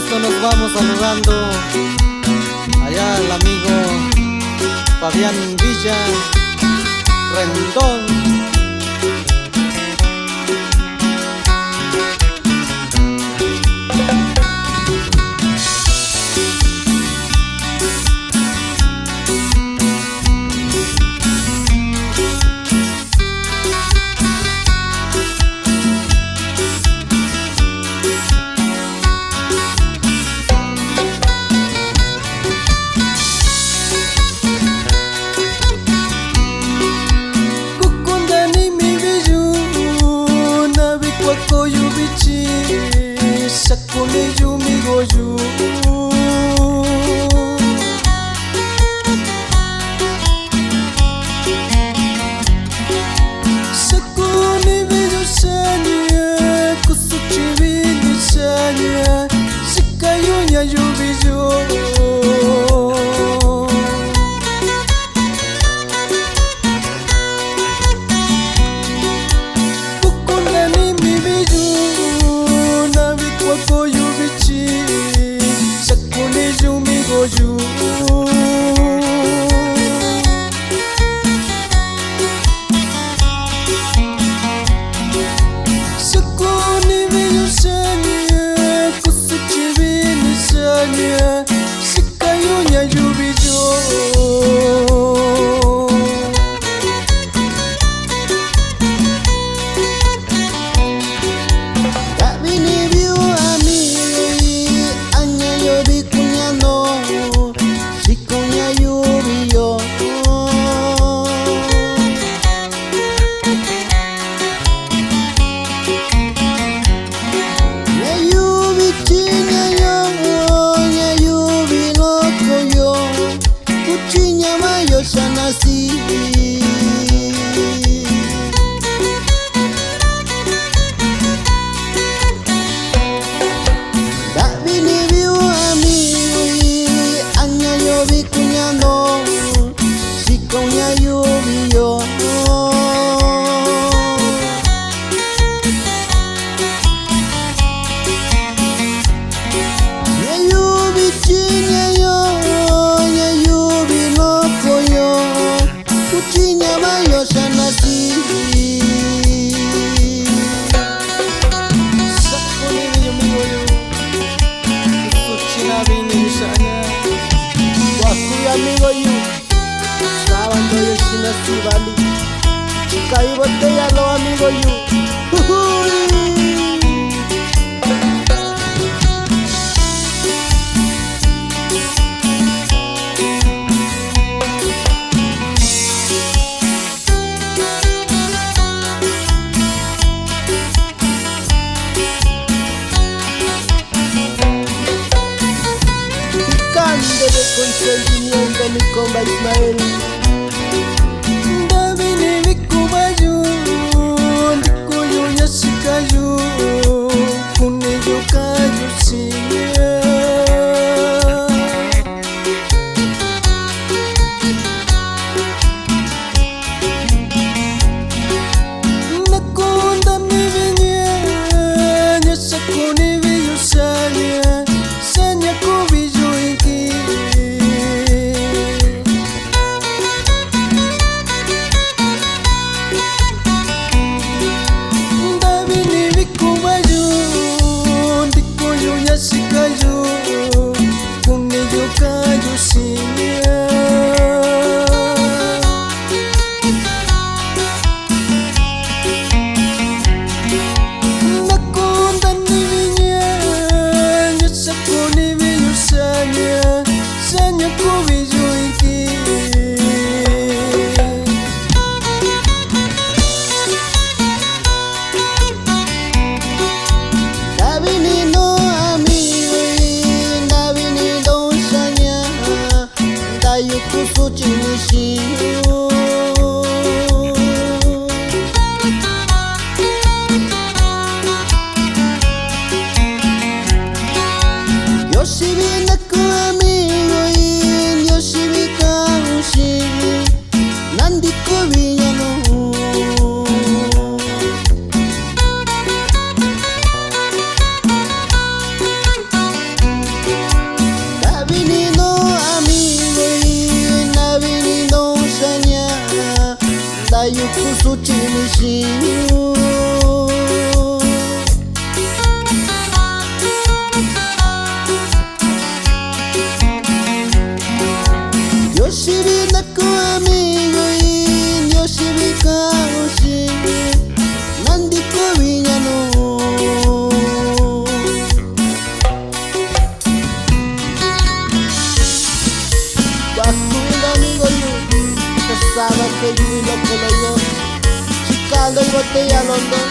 esto nos vamos saludando allá al amigo Fabián Villa Rendón. Koyu bichi sakune yumi goyu sakune biyu sanya kusuchi biyu sanya shikayu nya yubiyo Koyu bichi sakune yumi goyu sakune biyu sanya kusuchi biyu sanya shikayu nya yubiyo Nasi tak bini biu ami anya yo bikunya no sikonya yo biyo ya yo bichinya yo ya yo biloko yo kuchinya mayo shanasi sakone biyo miyo kuchina bini shanya waku amigo yu sabando yo shinasi bali kai bote ya lo amigo yu de consentimiento mi comba Ismael Davini mi kubayu Dikoyu nyashikayu Kuneyo kayu sinya Nakunda mi vinya Nyashakuni viyu sanya Sanya kubiyu inki wishing you. Yoshibi naku amigo y Yoshibi kaushi Nandiko villano. Wakuila amigo you, se sabe que yo lo yo, chicando y botella londo.